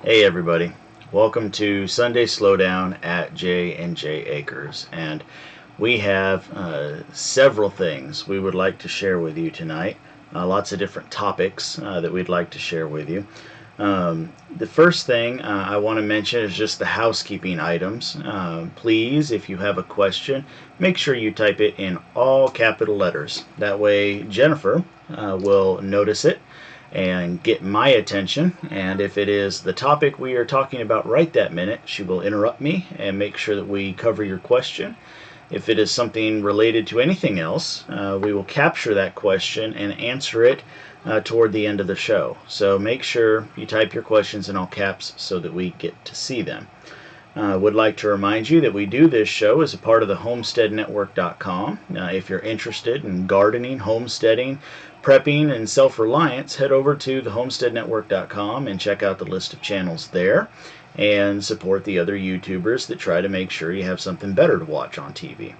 Hey everybody, welcome to Sunday Slowdown at J&J Acres, and we have several things we would like to share with you tonight. Lots of different topics that we'd like to share with you. The first thing I want to mention is just the housekeeping items. Please, if you have a question, make sure you type it in all capital letters. That way Jennifer will notice it and get my attention, and if it is the topic we are talking about right that minute, she will interrupt me and make sure that we cover your question. If it is something related to anything else, we will capture that question and answer it toward the end of the show. So make sure you type your questions in all caps so that we get to see them. I would like to remind you that we do this show as a part of the homesteadnetwork.com. If you're interested in gardening, homesteading, prepping, and self-reliance, head over to the homesteadnetwork.com and check out the list of channels there and support the other YouTubers that try to make sure you have something better to watch on TV.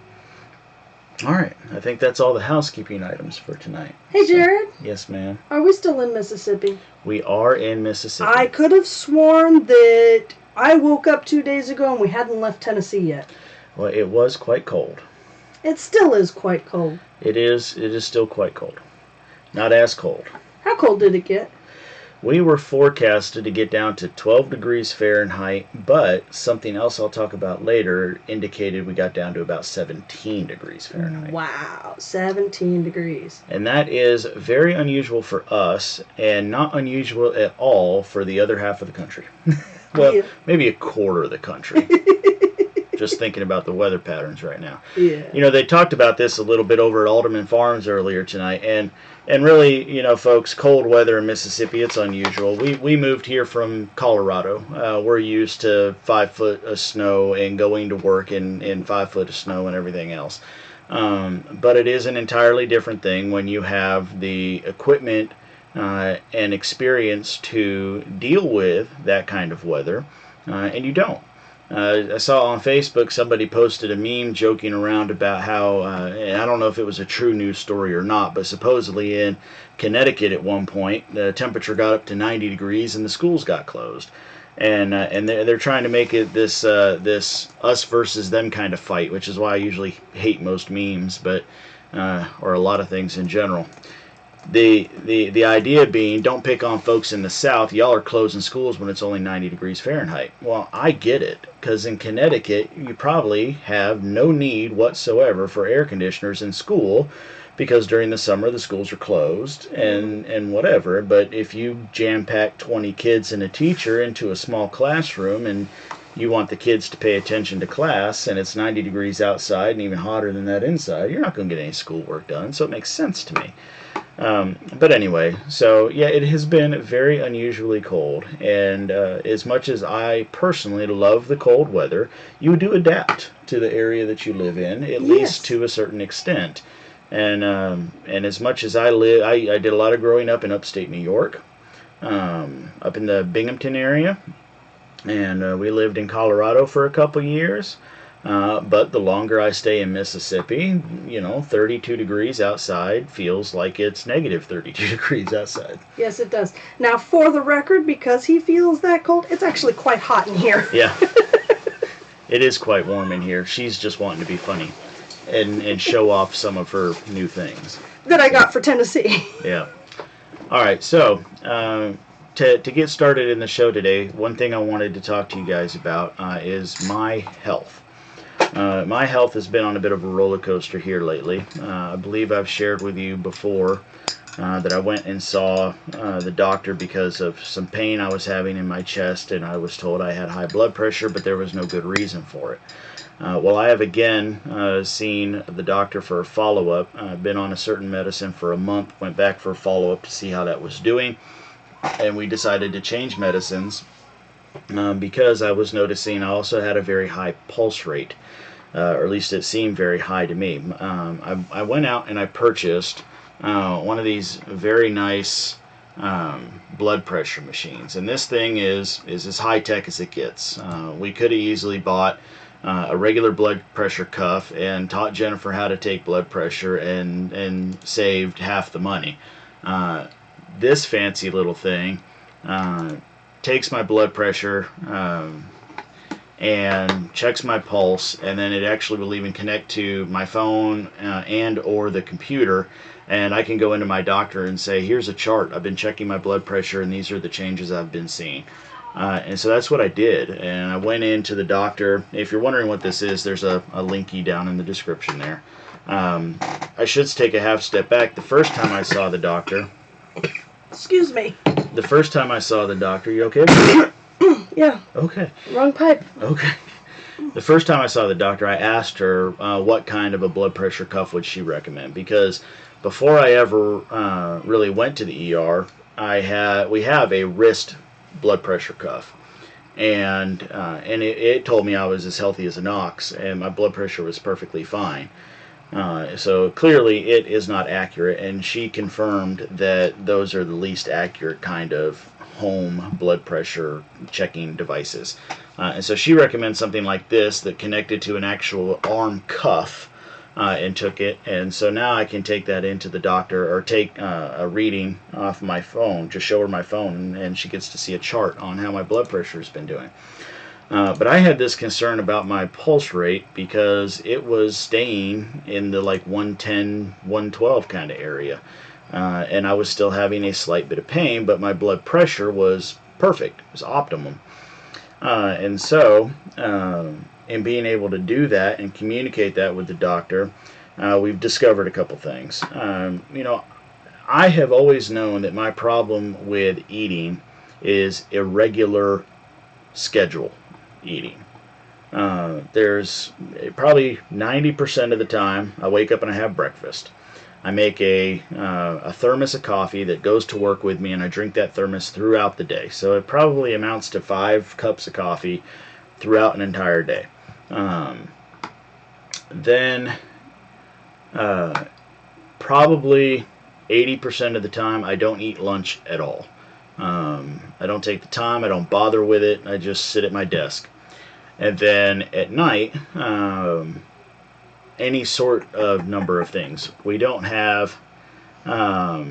Alright, I think that's all the housekeeping items for tonight. Hey, Jared. Yes, ma'am. Are we still in Mississippi? We are in Mississippi. I could have sworn that I woke up 2 days ago and we hadn't left Tennessee yet. Well, it was quite cold. It still is quite cold. It is still quite cold. Not as cold. How cold did it get? We were forecasted to get down to 12 degrees Fahrenheit, but something else I'll talk about later indicated we got down to about 17 degrees Fahrenheit. Wow, 17 degrees. And that is very unusual for us and not unusual at all for the other half of the country. Well, yeah. Maybe a quarter of the country. Just thinking about the weather patterns right now. Yeah. You know, they talked about this a little bit over at Alderman Farms earlier tonight, and really, you know, folks, cold weather in Mississippi, it's unusual. We moved here from Colorado. We're used to 5 foot of snow and going to work in 5 foot of snow and everything else. But it is an entirely different thing when you have the equipment and experience to deal with that kind of weather, and you don't. I saw on Facebook somebody posted a meme joking around about how, and I don't know if it was a true news story or not, but supposedly in Connecticut at one point, the temperature got up to 90 degrees and the schools got closed. And they're trying to make it this us versus them kind of fight, which is why I usually hate most memes, but or a lot of things in general. The idea being, don't pick on folks in the South. Y'all are closing schools when it's only 90 degrees Fahrenheit. Well, I get it, because in Connecticut, you probably have no need whatsoever for air conditioners in school, because during the summer the schools are closed and whatever. But if you jam-pack 20 kids and a teacher into a small classroom and you want the kids to pay attention to class and it's 90 degrees outside and even hotter than that inside, you're not going to get any schoolwork done, so it makes sense to me. But anyway, so yeah, it has been very unusually cold, and as much as I personally love the cold weather, you do adapt to the area that you live in, at least to a certain extent. And as much as I did a lot of growing up in upstate New York, up in the Binghamton area, and we lived in Colorado for a couple years. But the longer I stay in Mississippi, you know, 32 degrees outside feels like it's negative 32 degrees outside. Yes, it does. Now, for the record, because he feels that cold, it's actually quite hot in here. Yeah. It is quite warm in here. She's just wanting to be funny and show off some of her new things that I got for Tennessee. Yeah. All right, so to get started in the show today, one thing I wanted to talk to you guys about is my health. My health has been on a bit of a roller coaster here lately. I believe I've shared with you before that I went and saw the doctor because of some pain I was having in my chest, and I was told I had high blood pressure, but there was no good reason for it. Well, I have again seen the doctor for a follow-up. I've been on a certain medicine for a month, went back for a follow-up to see how that was doing, and we decided to change medicines because I was noticing I also had a very high pulse rate. Or at least it seemed very high to me. I went out and I purchased one of these very nice blood pressure machines, and this thing is as high tech as it gets. We could have easily bought a regular blood pressure cuff and taught Jennifer how to take blood pressure and saved half the money. This fancy little thing takes my blood pressure and checks my pulse, and then it actually will even connect to my phone and or the computer, and I can go into my doctor and say, here's a chart. I've been checking my blood pressure, and these are the changes I've been seeing. And so that's what I did, and I went into the doctor. If you're wondering what this is, there's a linky down in the description there. I should take a half step back. The first time I saw the doctor... Excuse me. The first time I saw the doctor, you okay? Yeah. Okay. Wrong pipe. Okay. The first time I saw the doctor, I asked her what kind of a blood pressure cuff would she recommend, because before I ever really went to the ER, we have a wrist blood pressure cuff, and it told me I was as healthy as an ox, and my blood pressure was perfectly fine. So clearly it is not accurate, and she confirmed that those are the least accurate kind of home blood pressure checking devices. And so she recommends something like this that connected to an actual arm cuff, and took it. And so now I can take that into the doctor, or take a reading off my phone, just show her my phone, and she gets to see a chart on how my blood pressure has been doing. But I had this concern about my pulse rate because it was staying in the like 110, 112 kind of area. And I was still having a slight bit of pain, but my blood pressure was perfect. It was optimum. And so, in being able to do that and communicate that with the doctor, we've discovered a couple things. I have always known that my problem with eating is irregular schedule eating. There's probably 90% of the time I wake up and I have breakfast. I make a thermos of coffee that goes to work with me, and I drink that thermos throughout the day. So it probably amounts to 5 cups of coffee throughout an entire day. Then probably 80% of the time I don't eat lunch at all. I don't take the time, I don't bother with it, I just sit at my desk. And then at night, any sort of number of things. We don't have a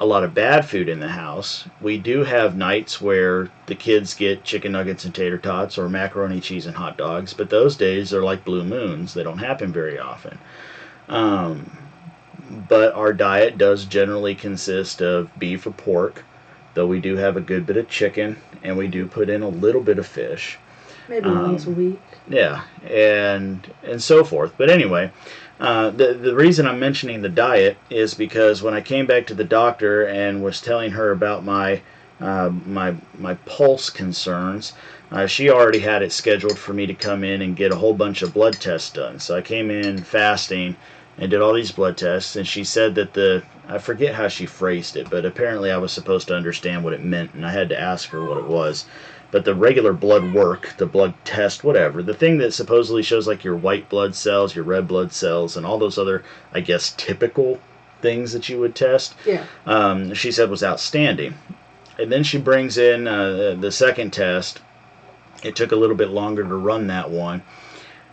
lot of bad food in the house. We do have nights where the kids get chicken nuggets and tater tots, or macaroni, cheese, and hot dogs, but those days are like blue moons. They don't happen very often. But our diet does generally consist of beef or pork, though we do have a good bit of chicken, and we do put in a little bit of fish. Maybe once a week. Yeah, and so forth. But anyway, the reason I'm mentioning the diet is because when I came back to the doctor and was telling her about my pulse concerns, she already had it scheduled for me to come in and get a whole bunch of blood tests done. So I came in fasting and did all these blood tests, and she said that I forget how she phrased it, but apparently I was supposed to understand what it meant, and I had to ask her what it was. But the regular blood work, the blood test, whatever, the thing that supposedly shows like your white blood cells, your red blood cells, and all those other, I guess, typical things that you would test, she said was outstanding. And then she brings in the second test. It took a little bit longer to run that one.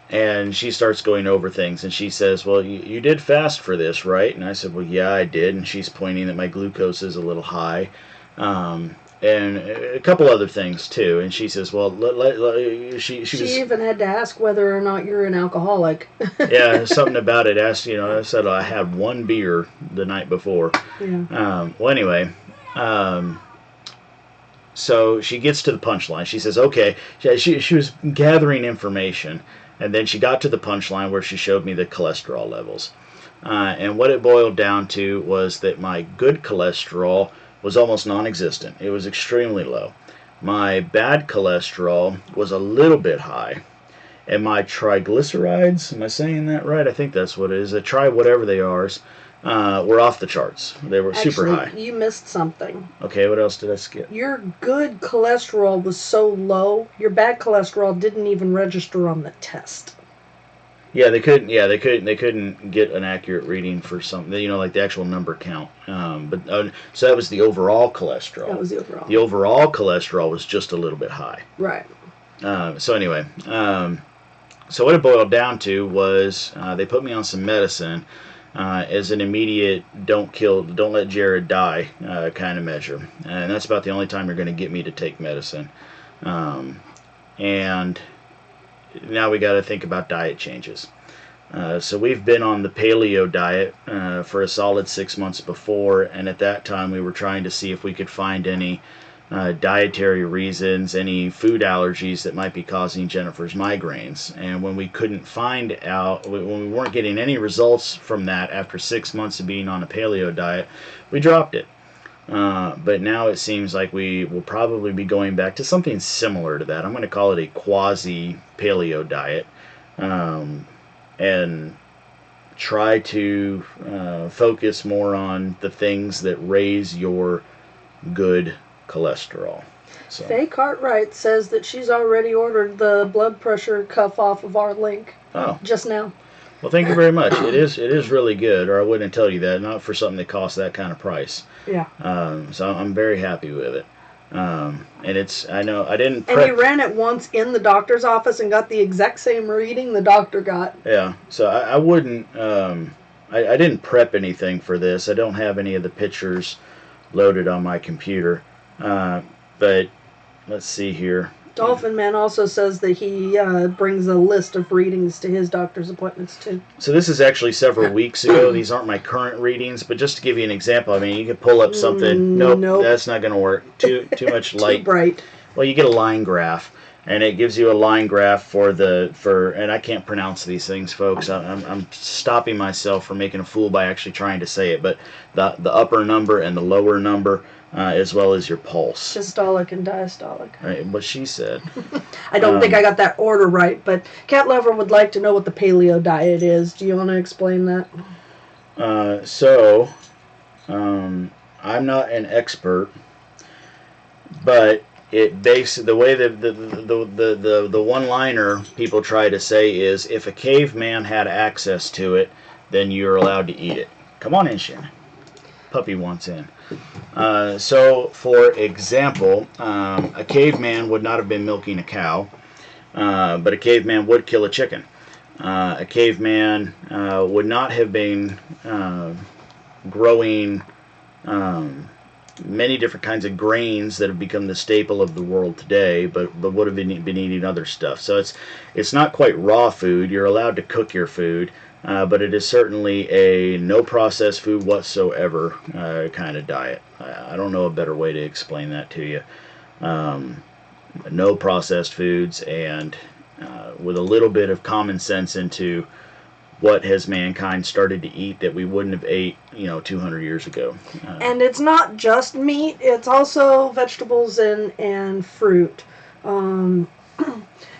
And she starts going over things, and she says, well, you did fast for this, right? And I said, well, yeah, I did. And she's pointing that my glucose is a little high. And a couple other things too. And she says, well, she even had to ask whether or not you're an alcoholic. Yeah, something about it. Asked, I said I had one beer the night before. Yeah. Well, anyway, so she gets to the punchline. She says, okay, she was gathering information, and then she got to the punchline where she showed me the cholesterol levels. And what it boiled down to was that my good cholesterol was almost non-existent. It was extremely low. My bad cholesterol was a little bit high, and my triglycerides, am I saying that right? I think that's what it is. Whatever they are, were off the charts. They were super high. You missed something. Okay, what else did I skip? Your good cholesterol was so low, your bad cholesterol didn't even register on the test. Yeah, they couldn't. Yeah, they couldn't get an accurate reading for something. Like the actual number count. So that was the overall cholesterol. That was the overall. The overall cholesterol was just a little bit high. Right. So anyway, so what it boiled down to was they put me on some medicine as an immediate don't let Jared die kind of measure. And that's about the only time you're going to get me to take medicine. And now we got to think about diet changes. So we've been on the paleo diet for a solid 6 months before, and at that time we were trying to see if we could find any dietary reasons, any food allergies that might be causing Jennifer's migraines. And when we couldn't find out, when we weren't getting any results from that after 6 months of being on a paleo diet, we dropped it. But now it seems like we will probably be going back to something similar to that. I'm going to call it a quasi-paleo diet, and try to focus more on the things that raise your good cholesterol. So. Faye Cartwright says that she's already ordered the blood pressure cuff off of our link. Oh. Just now. Well, thank you very much. It is really good, or I wouldn't tell you that, not for something that costs that kind of price. Yeah. So I'm very happy with it. And I know I didn't prep. And he ran it once in the doctor's office and got the exact same reading the doctor got. Yeah. So I wouldn't, I didn't prep anything for this. I don't have any of the pictures loaded on my computer. But let's see here. Dolphin Man also says that he brings a list of readings to his doctor's appointments too. So this is actually several weeks ago. These aren't my current readings, but just to give you an example, I mean, you could pull up something. Nope. That's not going to work. Too much light. Too bright. Well, you get a line graph, and it gives you a line graph for and I can't pronounce these things, folks. I'm stopping myself from making a fool by actually trying to say it, but the upper number and the lower number. As well as your pulse. Systolic and diastolic. Right, what she said. I don't think I got that order right, but Cat Lover would like to know what the paleo diet is. Do you want to explain that? I'm not an expert, but the way the one-liner people try to say is, if a caveman had access to it, then you're allowed to eat it. Come on in, Shannon. Puppy wants in. So, for example, a caveman would not have been milking a cow, but a caveman would kill a chicken. A caveman would not have been growing many different kinds of grains that have become the staple of the world today, but would have been eating other stuff. So it's not quite raw food. You're allowed to cook your food. But it is certainly a no processed food whatsoever kind of diet. I don't know a better way to explain that to you. No processed foods, and with a little bit of common sense into what has mankind started to eat that we wouldn't have ate 200 years ago. And it's not just meat, it's also vegetables and fruit.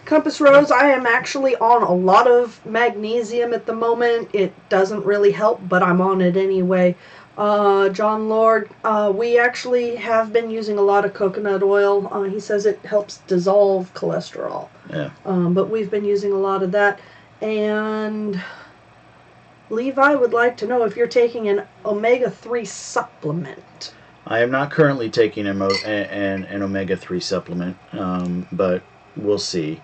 Compass Rose, I am actually on a lot of magnesium at the moment. It doesn't really help, but I'm on it anyway. John Lord, we actually have been using a lot of coconut oil. He says it helps dissolve cholesterol. Yeah. But we've been using a lot of that. And Levi would like to know if you're taking an omega-3 supplement. I am not currently taking an omega-3 supplement, but we'll see.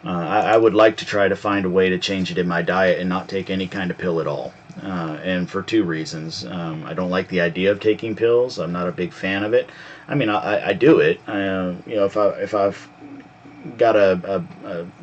I would like to try to find a way to change it in my diet and not take any kind of pill at all. And for two reasons. I don't like the idea of taking pills. I'm not a big fan of it. I mean, I do it. If I've got a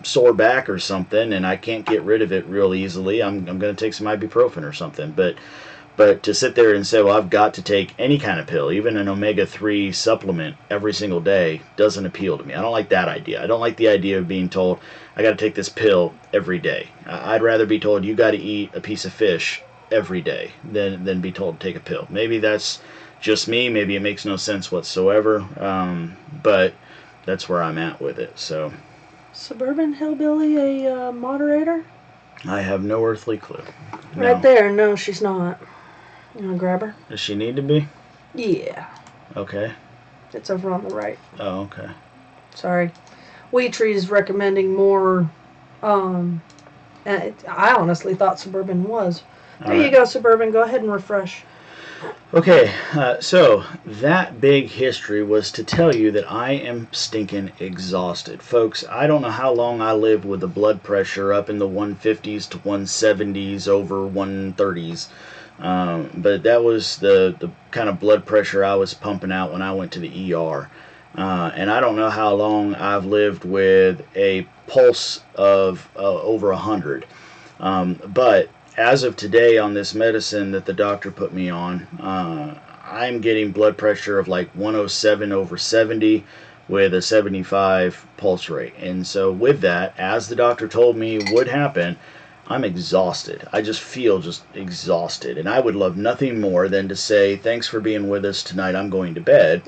sore back or something and I can't get rid of it real easily, I'm going to take some ibuprofen or something. But to sit there and say, well, I've got to take any kind of pill, even an omega-3 supplement every single day, doesn't appeal to me. I don't like that idea. I don't like the idea of being told, I got to take this pill every day. I'd rather be told you got to eat a piece of fish every day than be told to take a pill. Maybe that's just me. Maybe it makes no sense whatsoever. But that's where I'm at with it. So, Suburban Hillbilly, a moderator? I have no earthly clue. Right No. there. No, she's not. You want to grab her? Does she need to be? Yeah. Okay. It's over on the right. Oh, okay. Sorry. Wheat Tree's recommending more. And I honestly thought Suburban was. There you go, Suburban. Go ahead and refresh. Okay, so that big history was to tell you that I am stinking exhausted. Folks, I don't know how long I lived with the blood pressure up in the 150s to 170s over 130s. But that was the kind of blood pressure I was pumping out when I went to the ER. And I don't know how long I've lived with a pulse of over 100. But as of today, on this medicine that the doctor put me on, I'm getting blood pressure of like 107 over 70 with a 75 pulse rate. And so with that, as the doctor told me would happen, I'm exhausted. I just feel just exhausted. And I would love nothing more than to say, thanks for being with us tonight. I'm going to bed.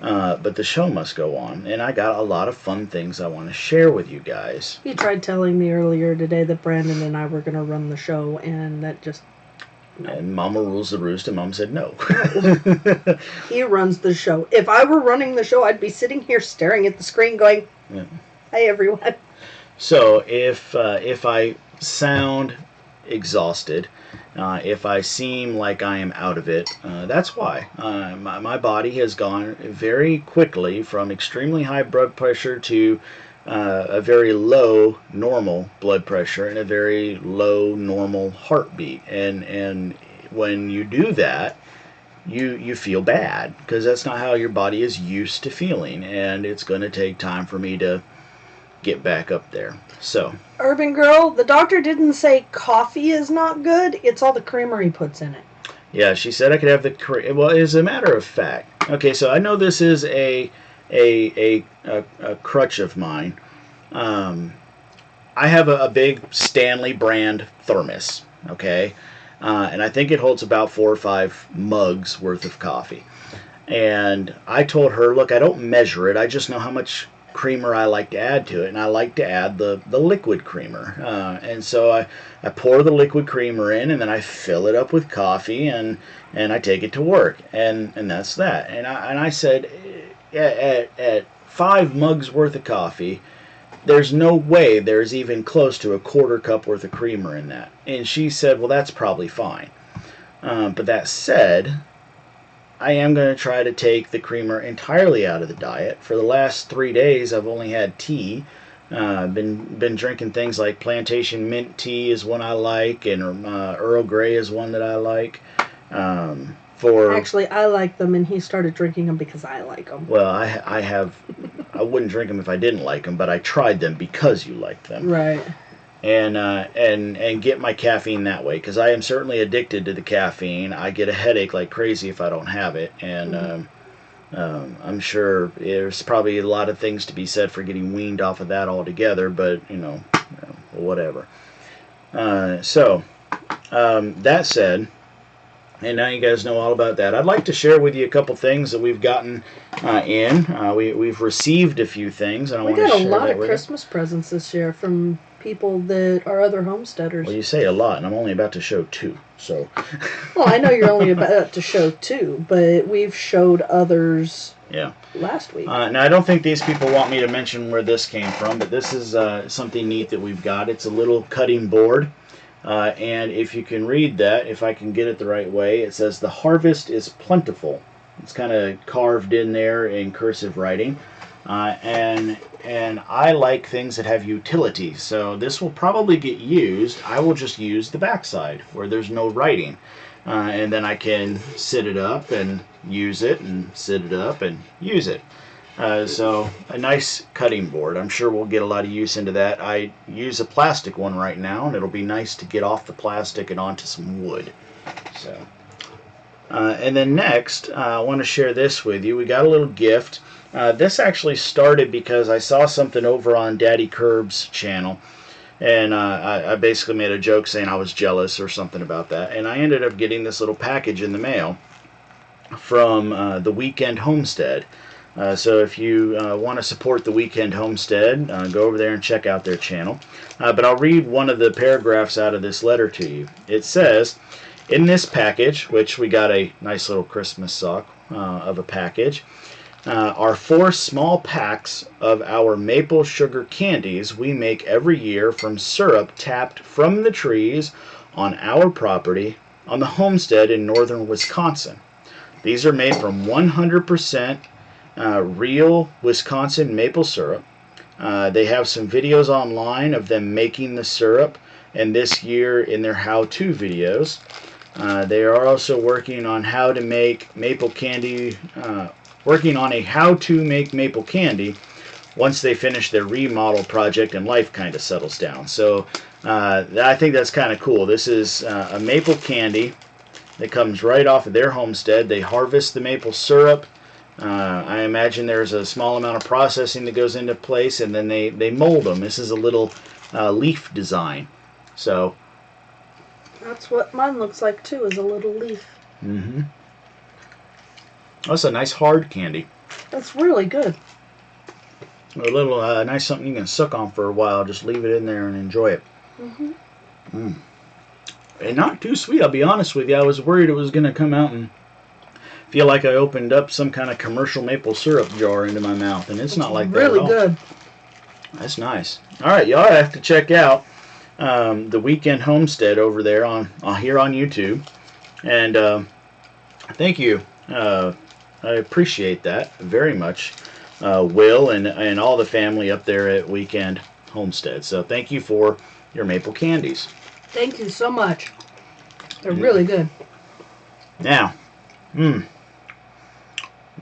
But the show must go on. And I got a lot of fun things I want to share with you guys. You tried telling me earlier today that Brandon and I were going to run the show, and that just... No. And Mama rules the roost, and Mom said no. He runs the show. If I were running the show, I'd be sitting here staring at the screen going, hey, everyone. So if I sound exhausted, if I seem like I am out of it, that's why. My body has gone very quickly from extremely high blood pressure to a very low normal blood pressure and a very low normal heartbeat. And when you do that, you feel bad because that's not how your body is used to feeling, and it's going to take time for me to get back up there. So, Urban Girl, the doctor didn't say coffee is not good. It's all the creamer he puts in it. Yeah, she said I could have the well, as a matter of fact. Okay, so I know this is a crutch of mine. I have a big Stanley brand thermos, okay? And I think it holds about 4 or 5 mugs worth of coffee. And I told her, look, I don't measure it. I just know how much creamer I like to add to it, and I like to add the liquid creamer. And so I pour the liquid creamer in, and then I fill it up with coffee, and I take it to work, and that's that. And I said, at 5 mugs worth of coffee, there's no way there's even close to a 1/4 cup worth of creamer in that. And she said, well, that's probably fine. But that said, I am going to try to take the creamer entirely out of the diet. For the last 3 days, I've only had tea. Been drinking things like plantation mint tea is one I like, and Earl Grey is one that I like. Actually, I like them, and he started drinking them because I like them. Well, I wouldn't drink them if I didn't like them, but I tried them because you liked them. Right. And get my caffeine that way, because I am certainly addicted to the caffeine. I get a headache like crazy if I don't have it, and I'm sure there's probably a lot of things to be said for getting weaned off of that altogether, but whatever. So that said, and now you guys know all about that, I'd like to share with you a couple things that we've gotten in. We've received a few things, and I want to share that with you. We got a lot of Christmas presents this year from people that are other homesteaders. Well, you say a lot, and I'm only about to show 2, so... Well, I know you're only about to show 2, but we've showed others last week. Now, I don't think these people want me to mention where this came from, but this is something neat that we've got. It's a little cutting board, and if you can read that, if I can get it the right way, it says, "The harvest is plentiful." It's kind of carved in there in cursive writing. And I like things that have utility, so this will probably get used. I will just use the backside where there's no writing, and then I can sit it up and use it, and sit it up and use it. So a nice cutting board. I'm sure we'll get a lot of use into that. I use a plastic one right now, and it'll be nice to get off the plastic and onto some wood. So, and then next, I want to share this with you. We got a little gift. This actually started because I saw something over on Daddy Curb's channel, and I basically made a joke saying I was jealous or something about that, and I ended up getting this little package in the mail from the Weekend Homestead. So if you want to support the Weekend Homestead, go over there and check out their channel. But I'll read one of the paragraphs out of this letter to you. It says, "In this package," which we got a nice little Christmas sock of a package, "are 4 small packs of our maple sugar candies we make every year from syrup tapped from the trees on our property on the homestead in northern Wisconsin. These are made from 100% real Wisconsin maple syrup. They have some videos online of them making the syrup, and this year in their how-to videos. They are also working on how to make maple candy, working on a how to make maple candy once they finish their remodel project and life kind of settles down. So I think that's kind of cool. This is a maple candy that comes right off of their homestead. They harvest the maple syrup. I imagine there's a small amount of processing that goes into place, and then they mold them. This is a little leaf design. So that's what mine looks like too, is a little leaf. Mm-hmm. That's a nice hard candy. That's really good. A little nice something you can suck on for a while. Just leave it in there and enjoy it. Mm-hmm. Mm. And not too sweet, I'll be honest with you. I was worried it was going to come out and feel like I opened up some kind of commercial maple syrup jar into my mouth, and it's not like that really at all. Good. That's nice. All right, y'all have to check out the Weekend Homestead over there here on YouTube, and thank you. I appreciate that very much, Will and all the family up there at Weekend Homestead. So thank you for your maple candies. Thank you so much. They're really good. Now, now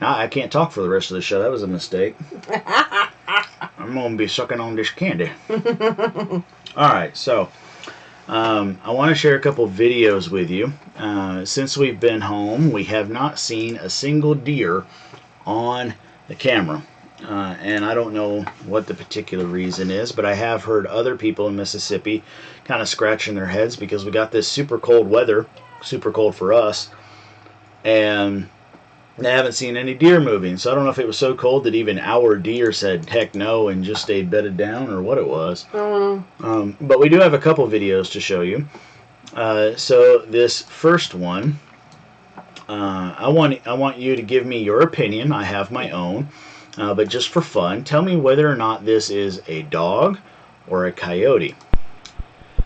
I can't talk for the rest of the show. That was a mistake. I'm going to be sucking on this candy. Alright, so I want to share a couple videos with you. Since we've been home, we have not seen a single deer on the camera. And I don't know what the particular reason is, but I have heard other people in Mississippi kind of scratching their heads because we got this super cold weather, super cold for us, and I haven't seen any deer moving. So I don't know if it was so cold that even our deer said heck no and just stayed bedded down, or what it was. But we do have a couple videos to show you. So this first one, I want you to give me your opinion. I have my own, but just for fun, tell me whether or not this is a dog or a coyote.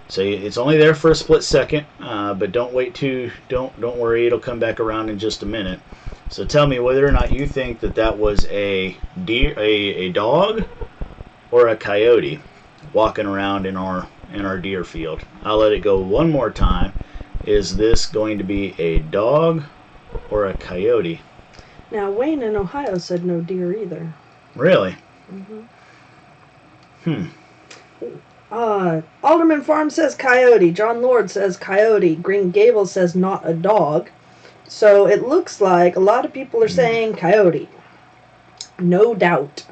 So it's only there for a split second, but don't worry, it'll come back around in just a minute. So tell me whether or not you think that was a dog or a coyote walking around in our deer field. I'll let it go one more time. Is this going to be a dog or a coyote? Now Wayne in Ohio said no deer either. Really? Mm-hmm. Alderman Farm says coyote. John Lord says coyote. Green Gables says not a dog. So it looks like a lot of people are saying coyote. No doubt.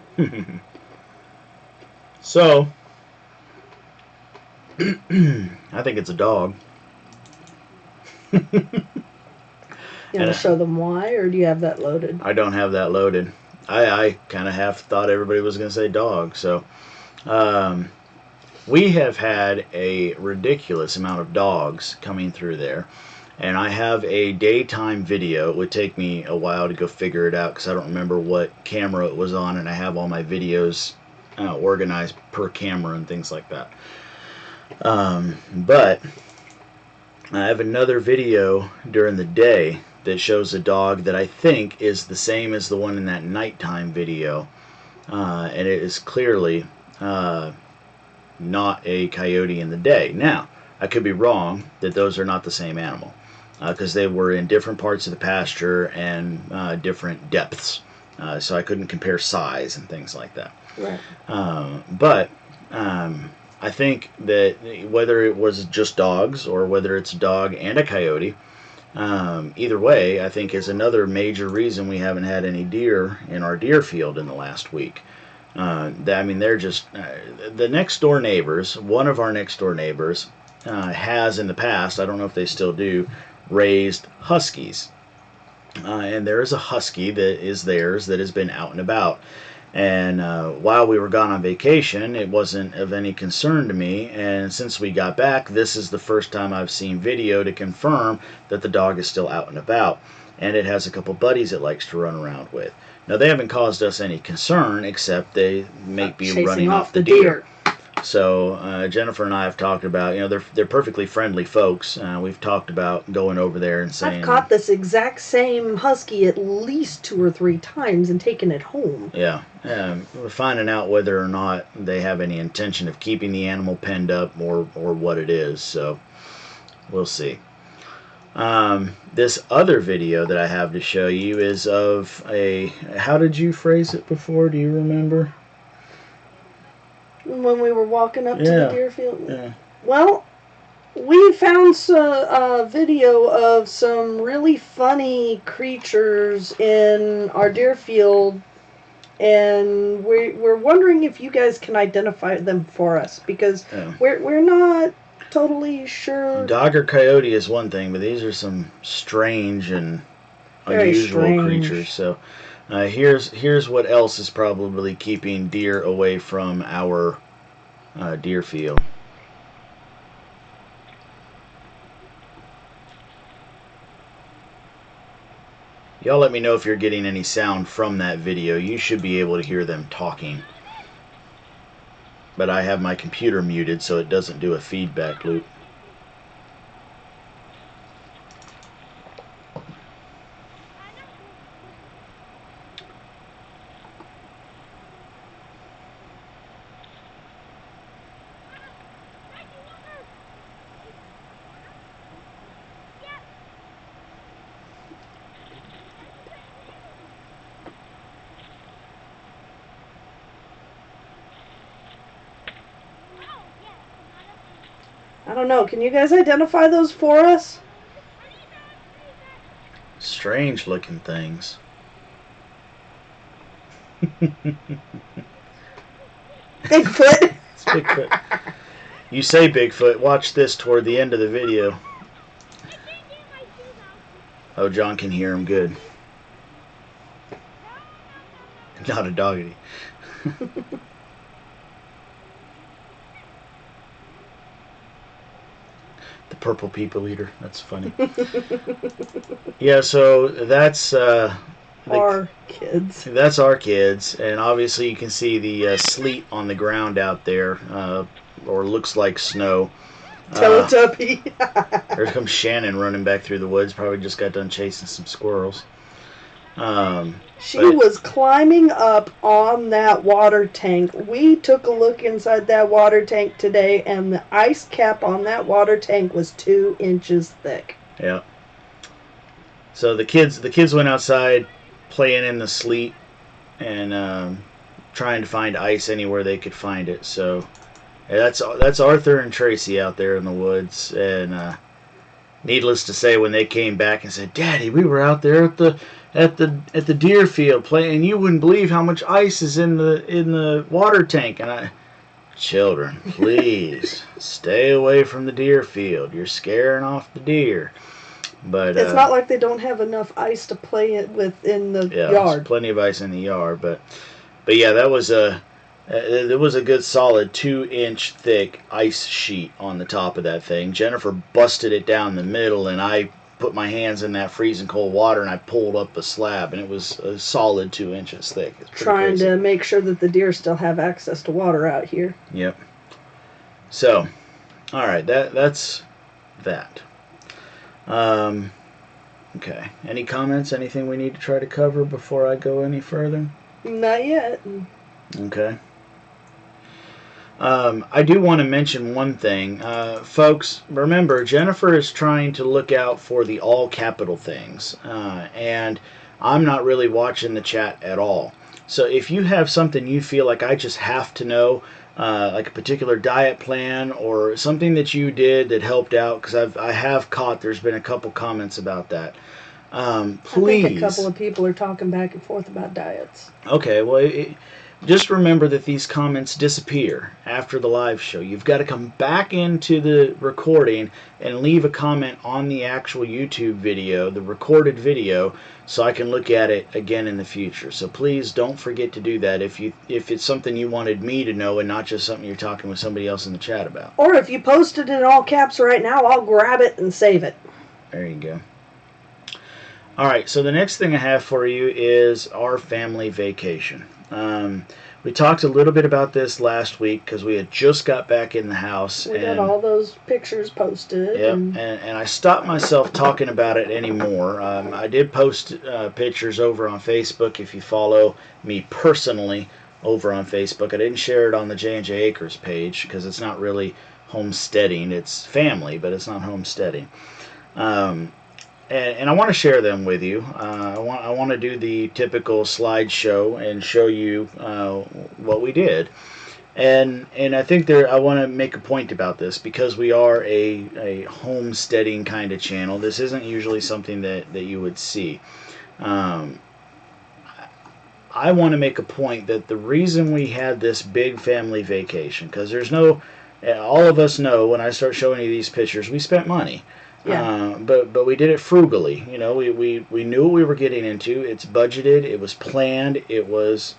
So, I think it's a dog. You want to show them why, or do you have that loaded? I don't have that loaded. I kind of half thought everybody was going to say dog. So, we have had a ridiculous amount of dogs coming through there. And I have a daytime video. It would take me a while to go figure it out because I don't remember what camera it was on, and I have all my videos organized per camera and things like that. But I have another video during the day that shows a dog that I think is the same as the one in that nighttime video. And it is clearly not a coyote in the day. Now, I could be wrong that those are not the same animal because they were in different parts of the pasture and different depths. So I couldn't compare size and things like that. Right. But I think that whether it was just dogs or whether it's a dog and a coyote, either way, I think is another major reason we haven't had any deer in our deer field in the last week. They're just the next door neighbors. One of our next door neighbors has in the past, I don't know if they still do, raised huskies. And there is a husky that is theirs that has been out and about. And while we were gone on vacation, it wasn't of any concern to me. And since we got back, this is the first time I've seen video to confirm that the dog is still out and about. And it has a couple buddies it likes to run around with. Now, they haven't caused us any concern, except they may be running off the deer. So Jennifer and I have talked about, they're perfectly friendly folks. We've talked about going over there and saying, I've caught this exact same husky at least 2 or 3 times and taken it home. Yeah, we're finding out whether or not they have any intention of keeping the animal penned up or what it is. So we'll see. This other video that I have to show you is of how did you phrase it before? Do you remember? When we were walking up to the deer field? Yeah. Well, we found a video of some really funny creatures in our deer field, and we're wondering if you guys can identify them for us, because we're not totally sure. Dog or coyote is one thing, but these are some strange and unusual creatures. So here's what else is probably keeping deer away from our deer field. Y'all let me know if you're getting any sound from that video. You should be able to hear them talking. But I have my computer muted so it doesn't do a feedback loop. I don't know. Can you guys identify those for us? Strange looking things. Bigfoot. It's Bigfoot. You say Bigfoot. Watch this toward the end of the video. Oh, John can hear him good. Not a doggity. The purple people eater. That's funny. Yeah, so that's our kids. That's our kids, and obviously you can see the sleet on the ground out there, or looks like snow. Teletubby. There comes Shannon running back through the woods. Probably just got done chasing some squirrels. She was climbing up on that water tank. We took a look inside that water tank today, and the ice cap on that water tank was 2 inches thick. Yeah. So the kids went outside playing in the sleet and trying to find ice anywhere they could find it. So that's Arthur and Tracy out there in the woods, and needless to say, when they came back and said, "Daddy, we were out there at the deer field playing, and you wouldn't believe how much ice is in the water tank." And children, please stay away from the deer field. You're scaring off the deer. But it's not like they don't have enough ice to play it with in the yard. There's plenty of ice in the yard, but yeah, that was there was a good solid 2-inch thick ice sheet on the top of that thing. Jennifer busted it down the middle, and I put my hands in that freezing cold water and I pulled up a slab, and it was a solid 2 inches thick. Trying to make sure that the deer still have access to water out here. Yep. So, all right, that's that. Okay. Any comments? Anything we need to try to cover before I go any further? Not yet. Okay. I do want to mention one thing. Folks, remember, Jennifer is trying to look out for the all capital things. And I'm not really watching the chat at all. So if you have something you feel like I just have to know, like a particular diet plan or something that you did that helped out, because I have caught there's been a couple comments about that. Please. I think a couple of people are talking back and forth about diets. Okay, well, just remember that these comments disappear after the live show. You've got to come back into the recording and leave a comment on the actual YouTube video, the recorded video, so I can look at it again in the future. So please don't forget to do that if it's something you wanted me to know and not just something you're talking with somebody else in the chat about. Or if you posted it in all caps right now, I'll grab it and save it. There you go. All right, so the next thing I have for you is our family vacation. We talked a little bit about this last week because we had just got back in the house. We got all those pictures posted. Yep, and I stopped myself talking about it anymore. I did post pictures over on Facebook. If you follow me personally over on Facebook, I didn't share it on the J&J Acres page because it's not really homesteading. It's family, but it's not homesteading. And I want to share them with you. I want to do the typical slideshow and show you what we did. And I think I want to make a point about this because we are a homesteading kind of channel. This isn't usually something that you would see. I want to make a point that the reason we had this big family vacation, because all of us know when I start showing you these pictures, we spent money. Yeah. But we did it frugally. You know, we knew what we were getting into. It's budgeted. It was planned. It was,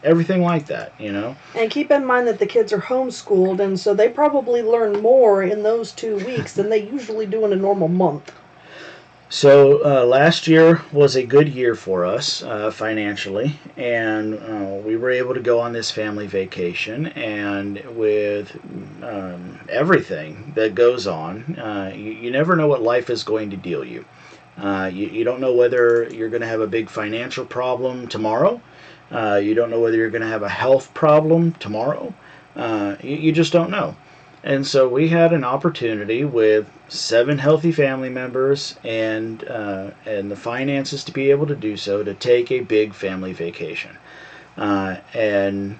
everything like that, And keep in mind that the kids are homeschooled, and so they probably learn more in those 2 weeks than they usually do in a normal month. So last year was a good year for us financially, and we were able to go on this family vacation. And with everything that goes on, you never know what life is going to deal you. You don't know whether you're going to have a big financial problem tomorrow. You don't know whether you're going to have a health problem tomorrow. You just don't know. And so we had an opportunity with 7 healthy family members and the finances to be able to do so, to take a big family vacation. And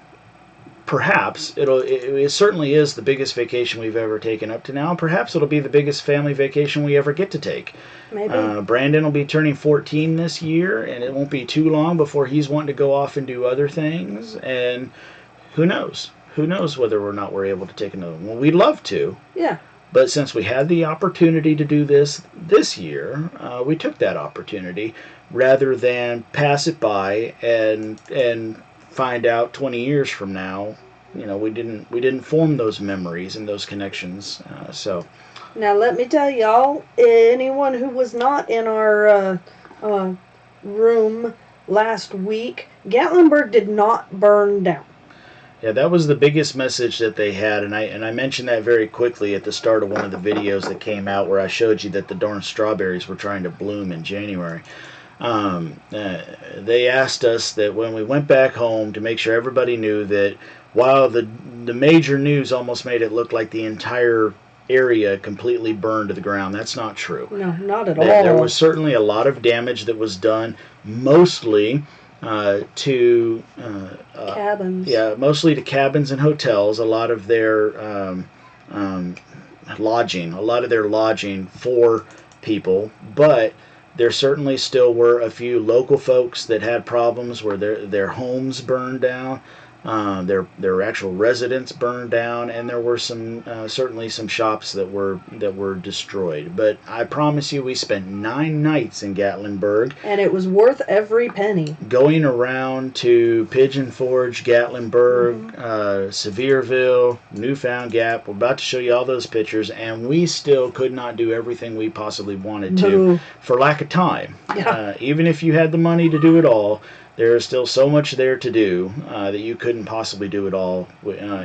perhaps it certainly is the biggest vacation we've ever taken up to now. Perhaps it'll be the biggest family vacation we ever get to take. Maybe. Brandon will be turning 14 this year, and it won't be too long before he's wanting to go off and do other things. And who knows? Who knows whether or not we're able to take another one? Well, we'd love to. Yeah. But since we had the opportunity to do this year, we took that opportunity rather than pass it by and find out 20 years from now, we didn't form those memories and those connections. So. Now let me tell y'all, anyone who was not in our room last week, Gatlinburg did not burn down. Yeah, that was the biggest message that they had, and I mentioned that very quickly at the start of one of the videos that came out where I showed you that the darn strawberries were trying to bloom in January. They asked us that when we went back home to make sure everybody knew that while the major news almost made it look like the entire area completely burned to the ground, that's not true. No, not at all. There was certainly a lot of damage that was done, mostly to cabins. Yeah, mostly to cabins and hotels. A lot of their lodging for people, but there certainly still were a few local folks that had problems where their homes burned down. Their actual residence burned down, and there were certainly some shops that were destroyed. But I promise you, we spent 9 nights in Gatlinburg, and it was worth every penny. Going around to Pigeon Forge, Gatlinburg, Sevierville, Newfound Gap. We're about to show you all those pictures, and we still could not do everything we possibly wanted to for lack of time. Yeah. Even if you had the money to do it all, there is still so much there to do that you couldn't possibly do it all.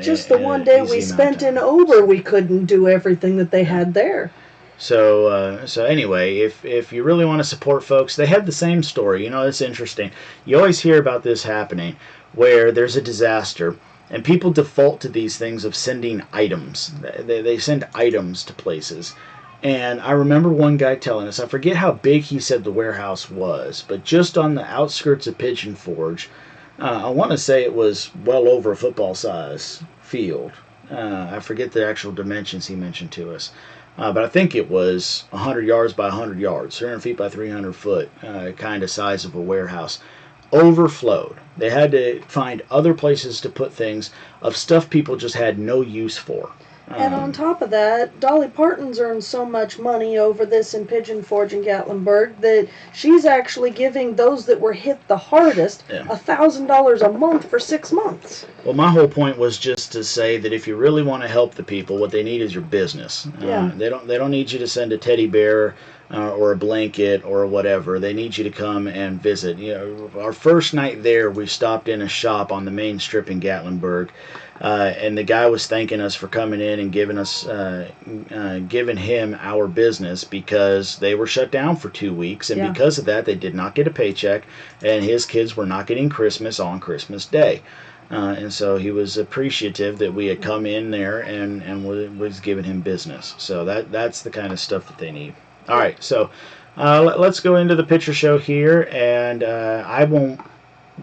Just the one day we spent in Ober, we couldn't do everything that they had there. So anyway, if you really want to support folks, they had the same story. It's interesting. You always hear about this happening where there's a disaster, and people default to these things of sending items. They send items to places. And I remember one guy telling us, I forget how big he said the warehouse was, but just on the outskirts of Pigeon Forge, I want to say it was well over a football size field. I forget the actual dimensions he mentioned to us. But I think it was 100 yards by 100 yards, 300 feet by 300 foot kind of size of a warehouse. Overflowed. They had to find other places to put things of stuff people just had no use for. And on top of that, Dolly Parton's earned so much money over this in Pigeon Forge and Gatlinburg that she's actually giving those that were hit the hardest $1,000 a month for 6 months. Well, my whole point was just to say that if you really want to help the people, what they need is your business. Yeah. They don't need you to send a teddy bear or a blanket or whatever. They need you to come and visit. Our first night there, we stopped in a shop on the main strip in Gatlinburg, and the guy was thanking us for coming in and giving him our business because they were shut down for 2 weeks, and because of that, they did not get a paycheck, and his kids were not getting Christmas on Christmas Day. And so he was appreciative that we had come in there and was giving him business. So that's the kind of stuff that they need. All right, so let's go into the picture show here, and I won't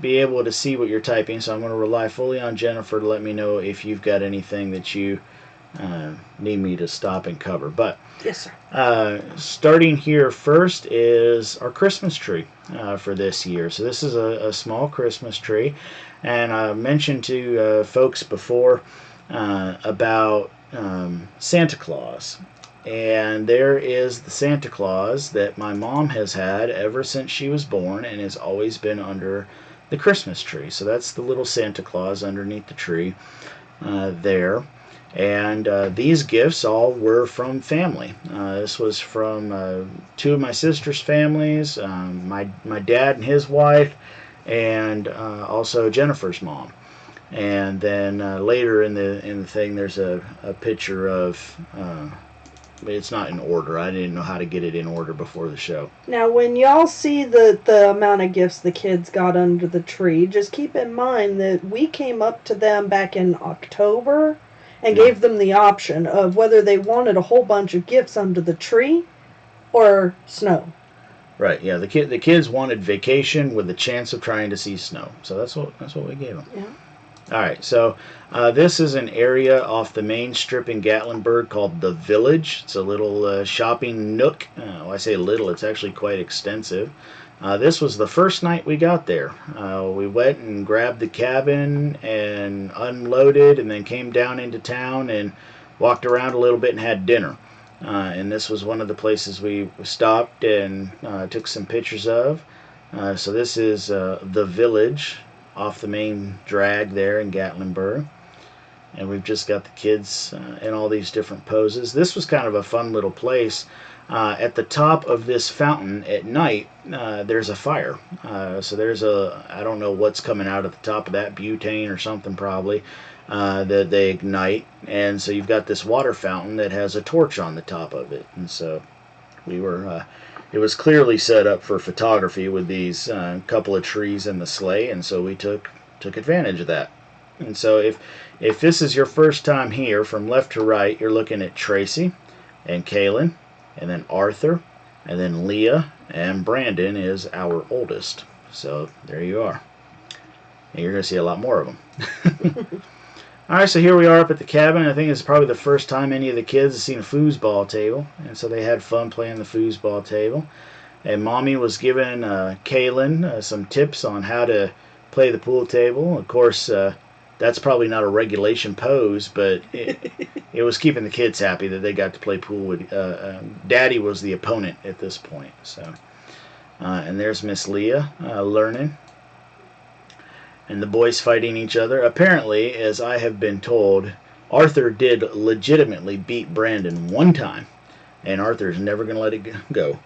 be able to see what you're typing, so I'm going to rely fully on Jennifer to let me know if you've got anything that you need me to stop and cover. But yes, sir. Starting here first is our Christmas tree for this year. So this is a small Christmas tree, and I mentioned to folks before about Santa Claus. And there is the Santa Claus that my mom has had ever since she was born and has always been under the Christmas tree. So that's the little Santa Claus underneath the tree there. And these gifts all were from family. This was from two of my sister's families, my dad and his wife, and also Jennifer's mom. And then later in the thing, there's a picture of. It's not in order. I didn't know how to get it in order before the show. Now, when y'all see the amount of gifts the kids got under the tree, just keep in mind that we came up to them back in October and gave them the option of whether they wanted a whole bunch of gifts under the tree or snow. Right. Yeah. The kids wanted vacation with the chance of trying to see snow. So that's what we gave them. Yeah. All right, so this is an area off the main strip in Gatlinburg called The Village. It's a little shopping nook. I say little, it's actually quite extensive. This was the first night we got there. We went and grabbed the cabin and unloaded and then came down into town and walked around a little bit and had dinner. And this was one of the places we stopped and took some pictures of. So this is The Village off the main drag there in Gatlinburg, and we've just got the kids in all these different poses. This was kind of a fun little place. At the top of this fountain at night, there's a fire. So there's I don't know what's coming out at the top of that, butane or something probably, that they ignite. And so you've got this water fountain that has a torch on the top of it. And so we were it was clearly set up for photography with these couple of trees in the sleigh, and so we took advantage of that. And so if this is your first time here, from left to right, you're looking at Tracy and Kaylin, and then Arthur, and then Leah, and Brandon is our oldest. So there you are. And you're going to see a lot more of them. All right, so here we are up at the cabin. I think it's probably the first time any of the kids have seen a foosball table, and so they had fun playing the foosball table. And Mommy was giving Kaylin some tips on how to play the pool table. Of course, that's probably not a regulation pose, but it was keeping the kids happy that they got to play pool with. Daddy was the opponent at this point. So, and there's Miss Leah learning. And the boys fighting each other. Apparently, as I have been told, Arthur did legitimately beat Brandon one time, and Arthur's never going to let it go.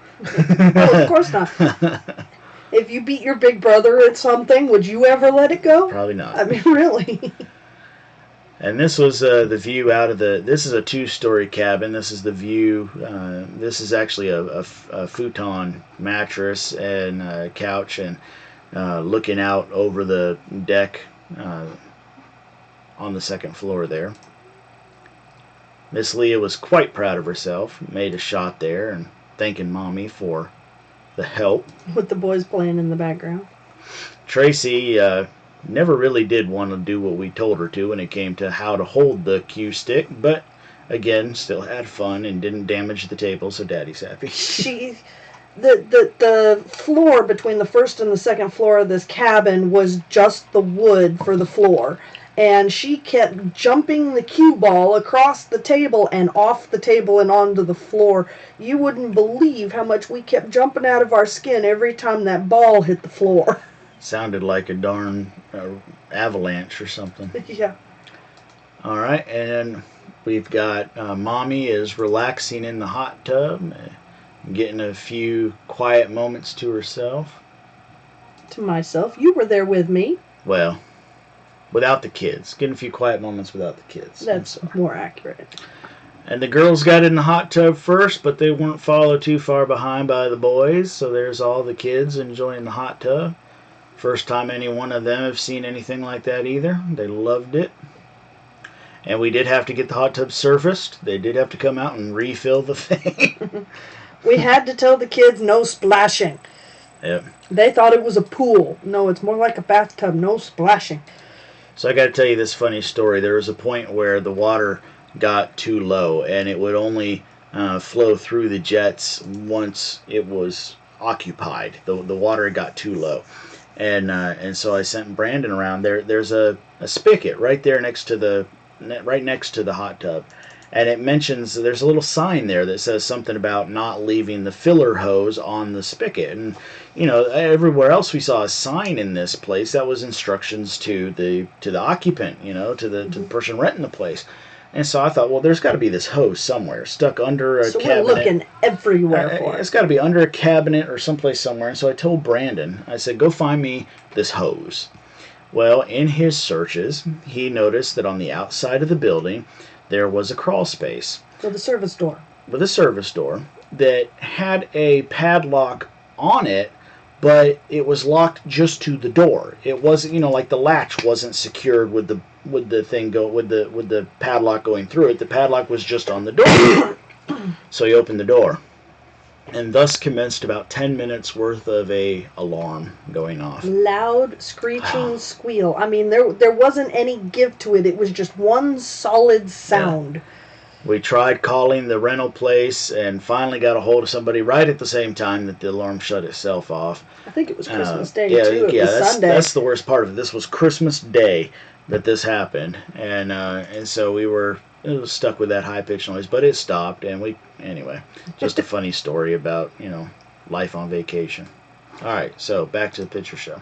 Oh, of course not. If you beat your big brother at something, would you ever let it go? Probably not. I mean, really. And this was the view out of this is a 2-story cabin. This is the view. This is actually a futon mattress and a couch, and looking out over the deck on the second floor there. Miss Leah was quite proud of herself, made a shot there, and thanking Mommy for the help. With the boys playing in the background. Tracy never really did want to do what we told her to when it came to how to hold the cue stick, but again, still had fun and didn't damage the table, so Daddy's happy. The floor between the first and the second floor of this cabin was just the wood for the floor. And she kept jumping the cue ball across the table and off the table and onto the floor. You wouldn't believe how much we kept jumping out of our skin every time that ball hit the floor. Sounded like a darn avalanche or something. Yeah. All right, and we've got Mommy is relaxing in the hot tub. getting a few quiet moments to herself. To myself. You were there with me. Well, without the kids. Getting a few quiet moments without the kids. That's more accurate. And the girls got in the hot tub first, but they weren't followed too far behind by the boys. So there's all the kids enjoying the hot tub. First time any one of them have seen anything like that either. They loved it. And we did have to get the hot tub surfaced. They did have to come out and refill the thing. We had to tell the kids no splashing. Yep. They thought it was a pool. No, it's more like a bathtub. No splashing. So I got to tell you this funny story. There was a point where the water got too low, and it would only flow through the jets once it was occupied. The water got too low, and so I sent Brandon around there. There's a spigot right there next to the hot tub, and it mentions there's a little sign there that says something about not leaving the filler hose on the spigot. And everywhere else we saw a sign in this place that was instructions to the occupant, to the person renting the place. And so I thought, well, there's got to be this hose somewhere stuck under a cabinet. So we're looking everywhere for it. It's got to be under a cabinet or someplace somewhere. And so I told Brandon, I said, go find me this hose. Well, in his searches, he noticed that on the outside of the building, there was a crawl space. So the service door. With a service door that had a padlock on it, but it was locked just to the door. It wasn't, like the latch wasn't secured with the padlock going through it. The padlock was just on the door. So he opened the door, and thus commenced about 10 minutes worth of a alarm going off. Loud screeching squeal. I mean, there wasn't any give to it. It was just one solid sound. Yeah. We tried calling the rental place and finally got a hold of somebody right at the same time that the alarm shut itself off. I think it was Christmas Day, too. It was Sunday. That's the worst part of it. This was Christmas Day that this happened. And so it was stuck with that high-pitched noise, but it stopped. And anyway, just a funny story about, life on vacation. All right, so back to the picture show.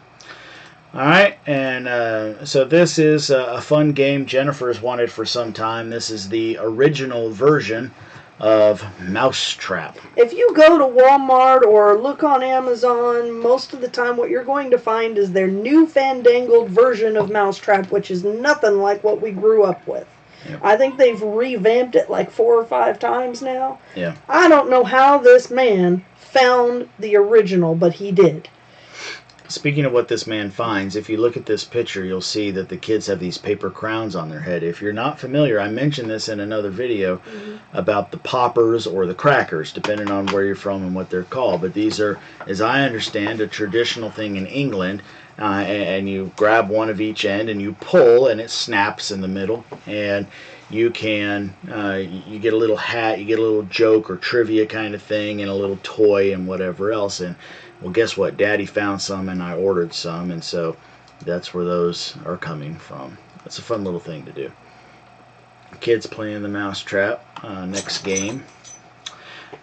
All right, and so this is a fun game Jennifer's wanted for some time. This is the original version of Mousetrap. If you go to Walmart or look on Amazon, most of the time what you're going to find is their newfandangled version of Mousetrap, which is nothing like what we grew up with. Yep. I think they've revamped it like 4 or 5 times now. Yeah. I don't know how this man found the original, but he did. Speaking of what this man finds, if you look at this picture, you'll see that the kids have these paper crowns on their head. If you're not familiar, I mentioned this in another video about the poppers or the crackers, depending on where you're from and what they're called. But these are, as I understand, a traditional thing in England. And you grab one of each end and you pull, and it snaps in the middle. And you can, you get a little hat, you get a little joke or trivia kind of thing, and a little toy and whatever else. And well, guess what? Daddy found some, and I ordered some, and so that's where those are coming from. That's a fun little thing to do. Kids playing the Mousetrap. Next game.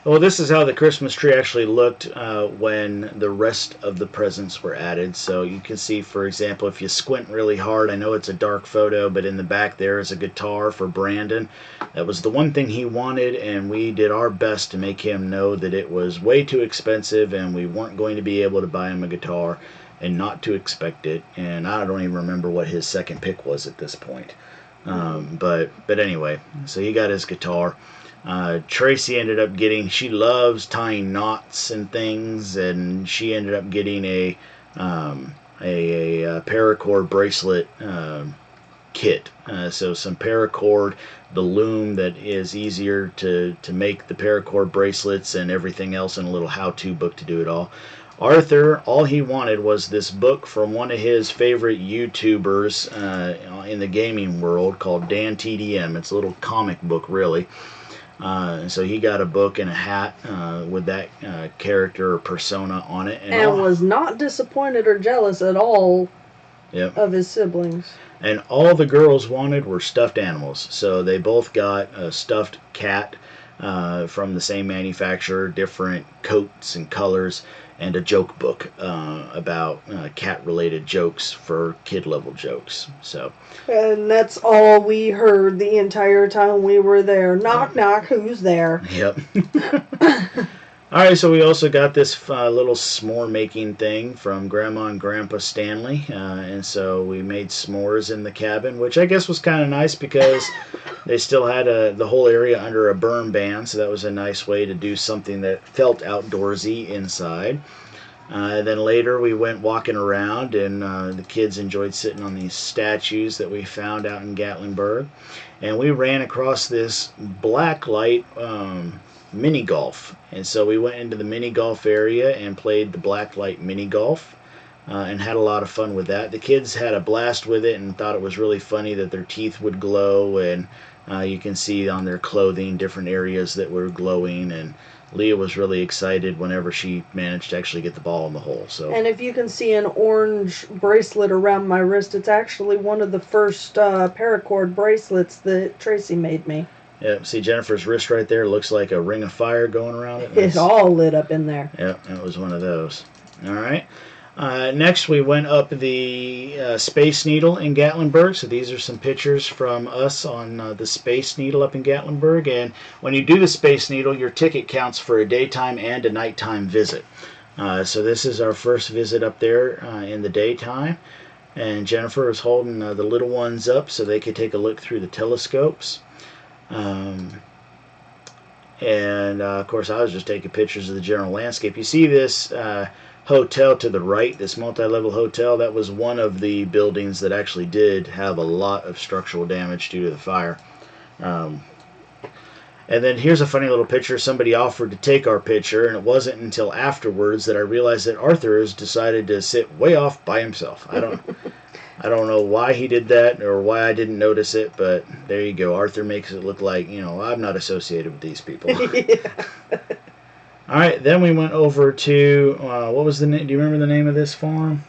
Well, this is how the Christmas tree actually looked when the rest of the presents were added. So you can see, for example, if you squint really hard, I know it's a dark photo, but in the back there is a guitar for Brandon. That was the one thing he wanted, and we did our best to make him know that it was way too expensive and we weren't going to be able to buy him a guitar and not to expect it. And I don't even remember what his second pick was at this point. But anyway, so he got his guitar. Tracy ended up getting, she loves tying knots and things, and she ended up getting a paracord bracelet kit. So some paracord, the loom that is easier to make the paracord bracelets, and everything else, and a little how-to book to do it all. Arthur, all he wanted was this book from one of his favorite YouTubers in the gaming world called Dan TDM. It's a little comic book, really. So he got a book and a hat with that character or persona on it. And was not disappointed or jealous at all of his siblings. And all the girls wanted were stuffed animals. So they both got a stuffed cat from the same manufacturer, different coats and colors, and a joke book about cat-related jokes for kid-level jokes. So, and that's all we heard the entire time we were there. Knock, knock, who's there? Yep. All right, so we also got this little s'more making thing from Grandma and Grandpa Stanley, and so we made s'mores in the cabin, which I guess was kind of nice because they still had the whole area under a burn ban, so that was a nice way to do something that felt outdoorsy inside. Then later we went walking around, and the kids enjoyed sitting on these statues that we found out in Gatlinburg, and we ran across this black light mini golf, and so we went into the mini golf area and played the black light mini golf, and had a lot of fun with that. The kids had a blast with it and thought it was really funny that their teeth would glow, and you can see on their clothing different areas that were glowing, and Leah was really excited whenever she managed to actually get the ball in the hole. So. And if you can see an orange bracelet around my wrist, it's actually one of the first paracord bracelets that Tracy made me. Yeah, see Jennifer's wrist right there looks like a ring of fire going around it. It's all lit up in there. Yeah, it was one of those. All right. Next, we went up the Space Needle in Gatlinburg. So these are some pictures from us on the Space Needle up in Gatlinburg. And when you do the Space Needle, your ticket counts for a daytime and a nighttime visit. So this is our first visit up there in the daytime. And Jennifer was holding the little ones up so they could take a look through the telescopes. Of course, I was just taking pictures of the general landscape. You see this hotel to the right, this multi-level hotel, that was one of the buildings that actually did have a lot of structural damage due to the fire. And then here's a funny little picture. Somebody offered to take our picture, and it wasn't until afterwards that I realized that Arthur has decided to sit way off by himself. I don't know why he did that or why I didn't notice it, but there you go. Arthur makes it look like, I'm not associated with these people. Yeah. All right, then we went over to, what was the name? Do you remember the name of this farm?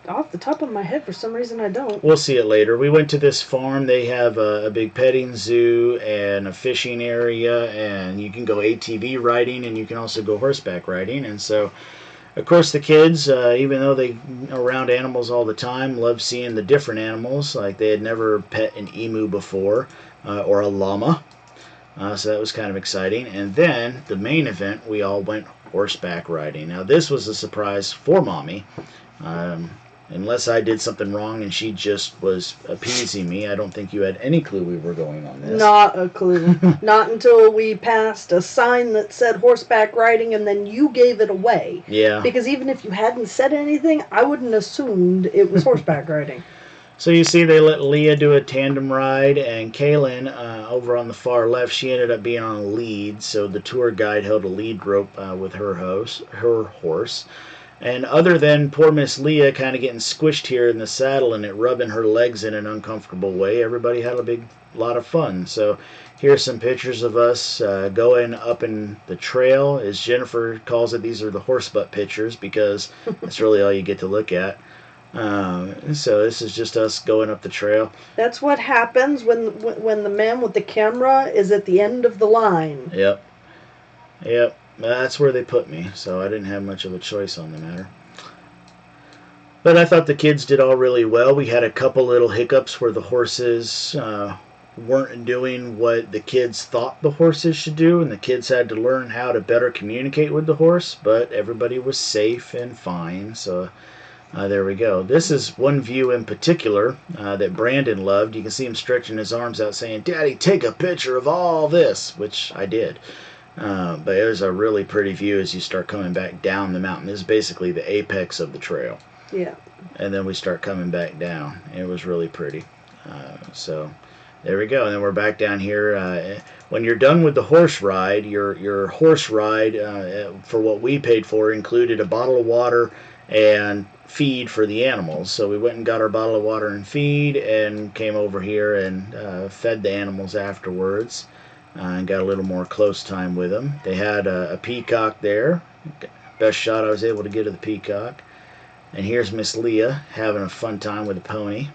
Off the top of my head, for some reason I don't. We'll see it later. We went to this farm. They have a big petting zoo and a fishing area, and you can go ATV riding, and you can also go horseback riding. And so, of course, the kids, even though they are around animals all the time, love seeing the different animals. Like they had never pet an emu before, or a llama. So that was kind of exciting. And then the main event, we all went horseback riding. Now this was a surprise for Mommy. Unless I did something wrong and she just was appeasing me, I don't think you had any clue we were going on this. Not a clue. Not until we passed a sign that said horseback riding, and then you gave it away. Yeah. Because even if you hadn't said anything, I wouldn't assumed it was horseback riding. So you see they let Leah do a tandem ride, and Kaylin, over on the far left, she ended up being on a lead, so the tour guide held a lead rope with her horse. And other than poor Miss Leah kind of getting squished here in the saddle and it rubbing her legs in an uncomfortable way, everybody had a big lot of fun. So here's some pictures of us going up in the trail. As Jennifer calls it, these are the horse butt pictures because that's really all you get to look at. So this is just us going up the trail. That's what happens when the man with the camera is at the end of the line. Yep. That's where they put me, so I didn't have much of a choice on the matter. But I thought the kids did all really well. We had a couple little hiccups where the horses weren't doing what the kids thought the horses should do, and the kids had to learn how to better communicate with the horse, but everybody was safe and fine, so there we go. This is one view in particular that Brandon loved. You can see him stretching his arms out saying, "Daddy, take a picture of all this," which I did. But it was a really pretty view as you start coming back down the mountain. This is basically the apex of the trail. Yeah. And then we start coming back down. It was really pretty. So there we go. And then we're back down here. When you're done with the horse ride, your horse ride, for what we paid for, included a bottle of water and feed for the animals. So we went and got our bottle of water and feed and came over here and fed the animals afterwards. And got a little more close time with them. They had a peacock there. Best shot I was able to get of the peacock. And here's Miss Leah having a fun time with the pony.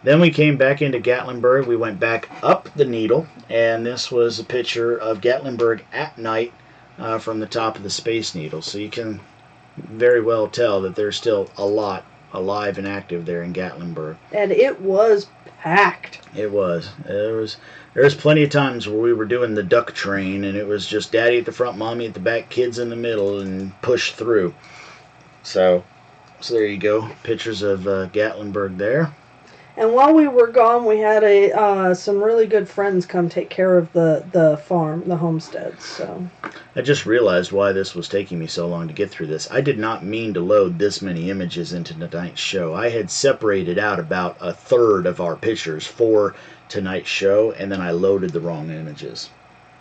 Then we came back into Gatlinburg. We went back up the Needle, and this was a picture of Gatlinburg at night from the top of the Space Needle. So you can very well tell that there's still a lot alive and active there in Gatlinburg. And it was packed. It was. There's plenty of times where we were doing the duck train, and it was just Daddy at the front, Mommy at the back, kids in the middle, and push through. So there you go. Pictures of Gatlinburg there. And while we were gone, we had some really good friends come take care of the farm, the homestead. So I just realized why this was taking me so long to get through this. I did not mean to load this many images into tonight's show. I had separated out about a third of our pictures for tonight's show, and then I loaded the wrong images.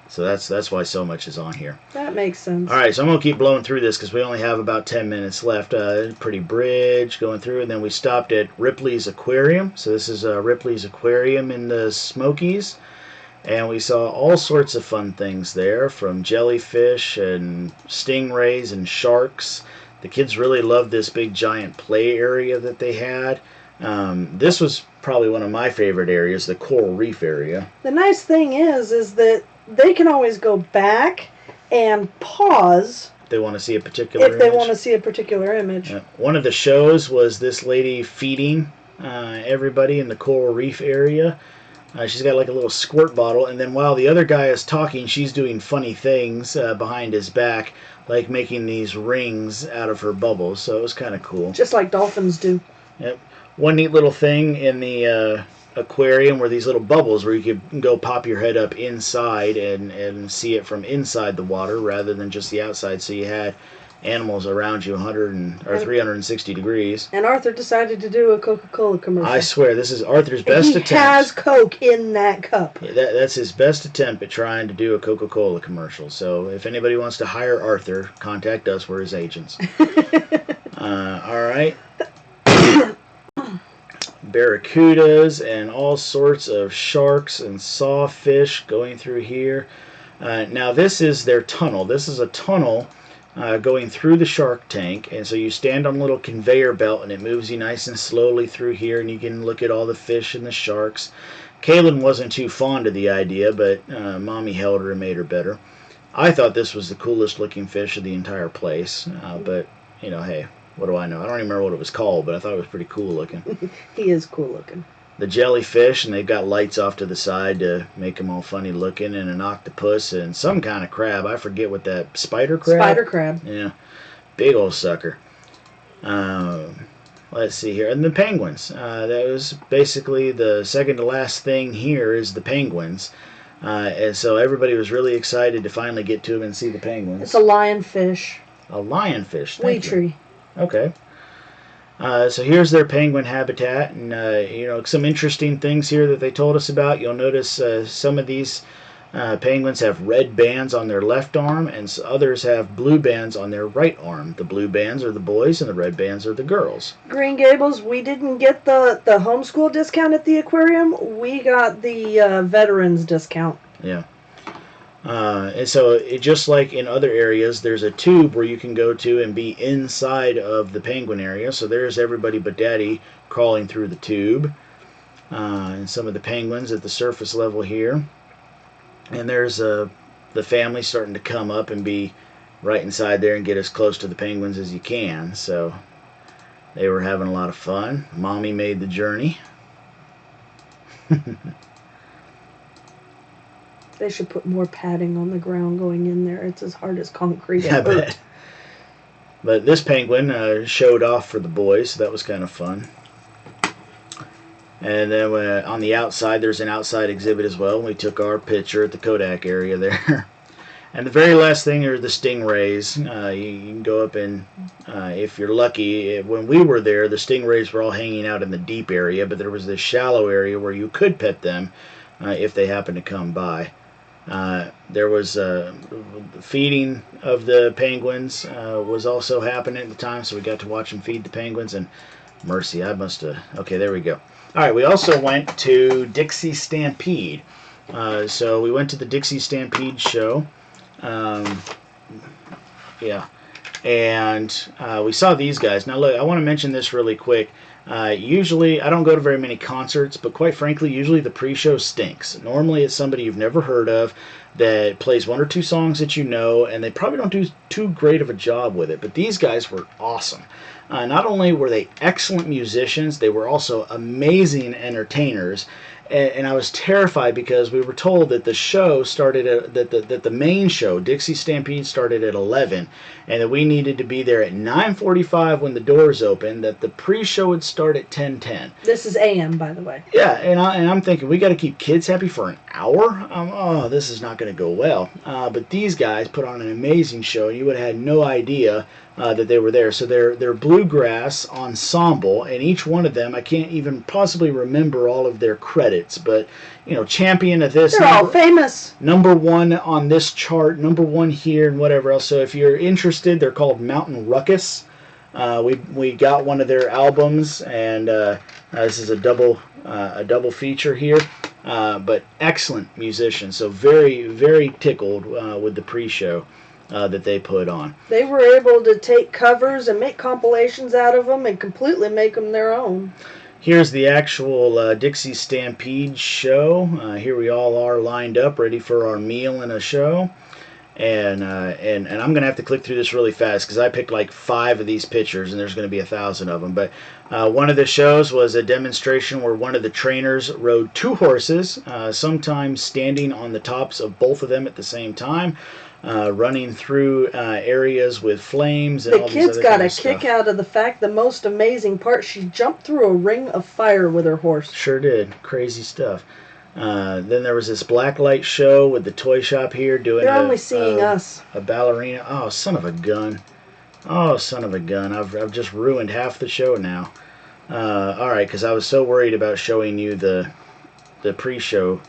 So that's why so much is on here. That makes sense. All right, so I'm going to keep blowing through this because we only have about 10 minutes left. Pretty bridge going through, and then we stopped at Ripley's Aquarium. So this is Ripley's Aquarium in the Smokies. And we saw all sorts of fun things there, from jellyfish and stingrays and sharks. The kids really loved this big giant play area that they had. This was probably one of my favorite areas, the coral reef area. The nice thing is that they can always go back and pause if they want to see a particular image. If they want to see a particular image. One of the shows was this lady feeding everybody in the coral reef area. She's got like a little squirt bottle, and then while the other guy is talking, she's doing funny things behind his back, like making these rings out of her bubbles. So it was kind of cool. Just like dolphins do. Yep. One neat little thing in the aquarium were these little bubbles where you could go pop your head up inside and see it from inside the water rather than just the outside. So you had animals around you 360 degrees. And Arthur decided to do a Coca-Cola commercial. I swear, this is Arthur's best attempt. He has Coke in that cup. That's his best attempt at trying to do a Coca-Cola commercial. So if anybody wants to hire Arthur, contact us. We're his agents. All right. Barracudas and all sorts of sharks and sawfish going through here. Now this is their tunnel. This is a tunnel going through the shark tank, and so you stand on a little conveyor belt and it moves you nice and slowly through here, and you can look at all the fish and the sharks. Kaylin wasn't too fond of the idea, but Mommy held her and made her better. I thought this was the coolest looking fish of the entire place, but you know, hey, what do I know? I don't even remember what it was called, but I thought it was pretty cool looking. He is cool looking. The jellyfish, and they've got lights off to the side to make them all funny looking, and an octopus and some kind of crab. I forget what that, spider crab? Spider crab. Yeah, big old sucker. Let's see here. And the penguins. That was basically the second to last thing here is the penguins. And so everybody was really excited to finally get to them and see the penguins. It's a lionfish. A lionfish. Wee tree. Okay. So here's their penguin habitat, and you know, some interesting things here that they told us about. You'll notice some of these penguins have red bands on their left arm, and others have blue bands on their right arm. The blue bands are the boys, and the red bands are the girls. Green Gables, we didn't get the homeschool discount at the aquarium. We got the veterans discount. Yeah. And so, just like in other areas, there's a tube where you can go to and be inside of the penguin area. So there's everybody but Daddy crawling through the tube. And some of the penguins at the surface level here. And there's the family starting to come up and be right inside there and get as close to the penguins as you can. So they were having a lot of fun. Mommy made the journey. They should put more padding on the ground going in there. It's as hard as concrete. I bet. But this penguin showed off for the boys, so that was kind of fun. And then on the outside, there's an outside exhibit as well. We took our picture at the Kodak area there. And the very last thing are the stingrays. You can go up and, if you're lucky, when we were there, the stingrays were all hanging out in the deep area, but there was this shallow area where you could pet them if they happened to come by. There was feeding of the penguins was also happening at the time, so we got to watch them feed the penguins. And mercy, I must have... Okay, there we go. All right, we also went to Dixie Stampede. So we went to the Dixie Stampede show. Yeah. And we saw these guys. Now, look, I want to mention this really quick. Usually, I don't go to very many concerts, but quite frankly, usually the pre-show stinks. Normally, it's somebody you've never heard of that plays one or two songs that you know, and they probably don't do too great of a job with it. But these guys were awesome. Not only were they excellent musicians, they were also amazing entertainers. And I was terrified because we were told that the show started at, that the main show, Dixie Stampede, started at 11, and that we needed to be there at 9:45 when the doors opened. That the pre-show would start at 10:10. This is AM, by the way. Yeah, and I'm thinking we got to keep kids happy for an hour. Oh, this is not going to go well. But these guys put on an amazing show, and you would have had no idea that they were there. So they're bluegrass ensemble, and each one of them, I can't even possibly remember all of their credits, but champion of this. They're all famous. Number one on this chart, number one here, and whatever else. So if you're interested, they're called Mountain Ruckus. We got one of their albums, and this is a double feature here. But excellent musicians. So very, very tickled with the pre-show that they put on. They were able to take covers and make compilations out of them and completely make them their own. Here's the actual Dixie Stampede show. Here we all are lined up, ready for our meal and a show. And I'm gonna have to click through this really fast because I picked like 5 of these pictures, and there's gonna be 1,000 of them. But one of the shows was a demonstration where one of the trainers rode 2 horses, sometimes standing on the tops of both of them at the same time, running through areas with flames and all these other kids got a stuff. kick out of the fact, the most amazing part, she jumped through a ring of fire with her horse. Sure did. Crazy stuff. Then there was this blacklight show with the toy shop here doing. They're only seeing us. A ballerina. Oh, son of a gun! Oh, son of a gun! I've just ruined half the show now. All right, because I was so worried about showing you the pre-show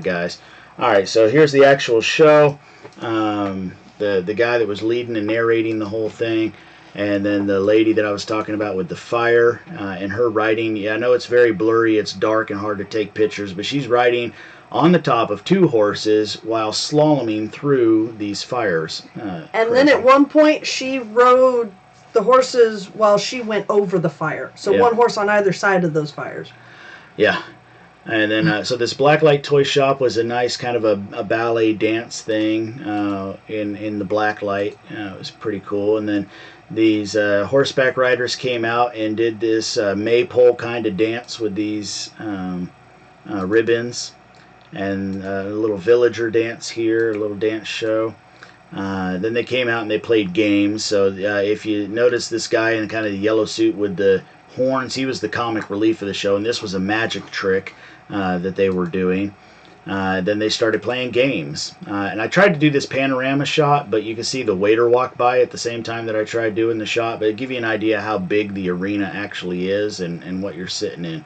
guys. All right, so here's the actual show. The guy that was leading and narrating the whole thing. And then the lady that I was talking about with the fire and her riding. Yeah, I know it's very blurry, it's dark and hard to take pictures, but she's riding on the top of 2 horses while slaloming through these fires. And then at one point she rode the horses while she went over the fire. So one horse on either side of those fires. Yeah. And then, so this Blacklight Toy Shop was a nice kind of a ballet dance thing in the blacklight. It was pretty cool. And then these horseback riders came out and did this maypole kind of dance with these ribbons, and a little villager dance here, a little dance show. Then they came out and they played games. So if you notice this guy in kind of the yellow suit with the horns, he was the comic relief of the show, and this was a magic trick that they were doing. Then they started playing games, and I tried to do this panorama shot, but you can see the waiter walk by at the same time that I tried doing the shot, but it'd give you an idea how big the arena actually is and what you're sitting in.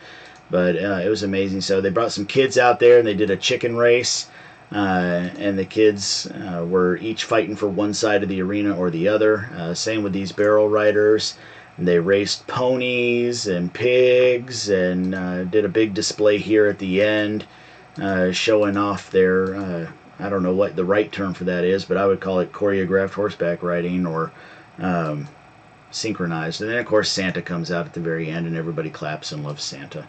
But it was amazing. So they brought some kids out there and they did a chicken race, and the kids were each fighting for one side of the arena or the other. Same with these barrel riders. And they raced ponies and pigs, and did a big display here at the end, showing off their, I don't know what the right term for that is, but I would call it choreographed horseback riding or synchronized. And then, of course, Santa comes out at the very end, and everybody claps and loves Santa.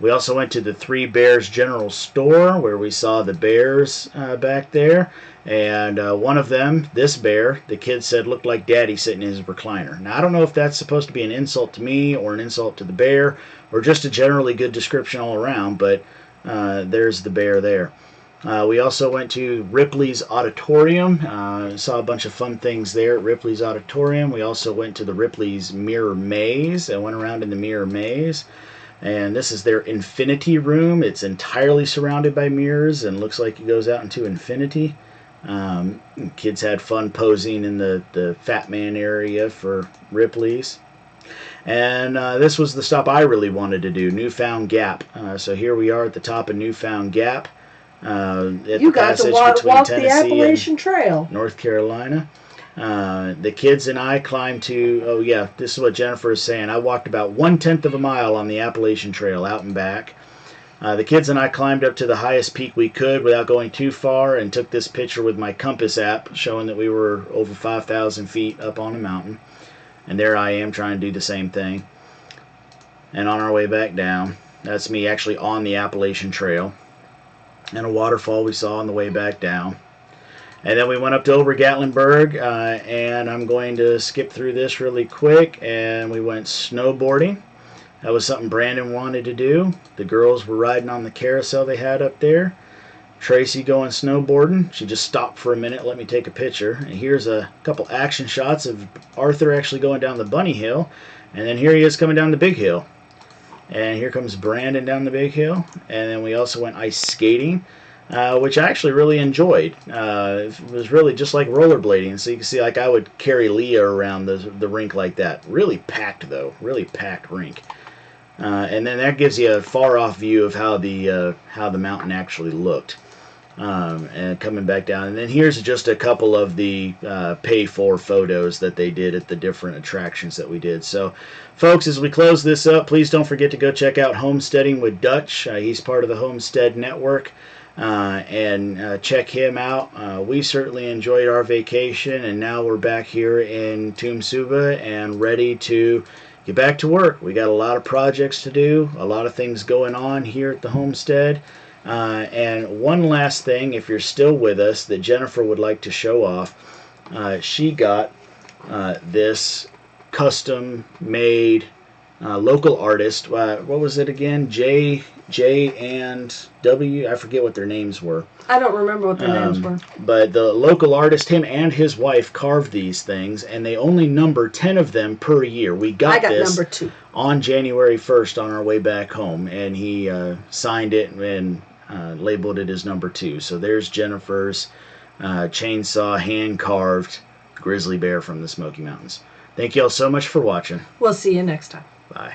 We also went to the Three Bears General Store, where we saw the bears back there. And one of them, this bear, the kid said looked like Daddy sitting in his recliner. Now, I don't know if that's supposed to be an insult to me or an insult to the bear or just a generally good description all around, but there's the bear there. We also went to Ripley's Auditorium. Saw a bunch of fun things there at Ripley's Auditorium. We also went to the Ripley's Mirror Maze. I went around in the Mirror Maze. And this is their infinity room. It's entirely surrounded by mirrors and looks like it goes out into infinity. Kids had fun posing in the Fat Man area for Ripley's. And this was the stop I really wanted to do, Newfound Gap. So here we are at the top of Newfound Gap. You got to walk the Appalachian Trail. North Carolina. The kids and I climbed to, oh yeah, this is what Jennifer is saying. I walked about 1/10 of a mile on the Appalachian Trail out and back. The kids and I climbed up to the highest peak we could without going too far and took this picture with my compass app showing that we were over 5,000 feet up on a mountain. And there I am trying to do the same thing. And on our way back down, that's me actually on the Appalachian Trail. And a waterfall we saw on the way back down. And then we went up to over Gatlinburg, and I'm going to skip through this really quick. And we went snowboarding. That was something Brandon wanted to do. The girls were riding on the carousel they had up there. Tracy going snowboarding. She just stopped for a minute, let me take a picture. And here's a couple action shots of Arthur actually going down the bunny hill. And then here he is coming down the big hill. And here comes Brandon down the big hill. And then we also went ice skating, which I actually really enjoyed. It was really just like rollerblading. So you can see, like, I would carry Leah around the rink like that. Really packed, though. Really packed rink. And then that gives you a far-off view of how the mountain actually looked. And coming back down. And then here's just a couple of the pay-for photos that they did at the different attractions that we did. So, folks, as we close this up, please don't forget to go check out Homesteading with Dutch. He's part of the Homestead Network. And check him out. We certainly enjoyed our vacation, and now we're back here in Tumsuba and ready to get back to work. We got a lot of projects to do, a lot of things going on here at the homestead. And one last thing, if you're still with us, that Jennifer would like to show off. She got this custom-made local artist. What was it again? J and W. I forget what their names were. I don't remember what their names were. But the local artist, him and his wife, carved these things, and they only number 10 of them per year. I got this number 2 on January 1st on our way back home, and he signed it and labeled it as number 2. So there's Jennifer's chainsaw, hand-carved grizzly bear from the Smoky Mountains. Thank you all so much for watching. We'll see you next time. Bye.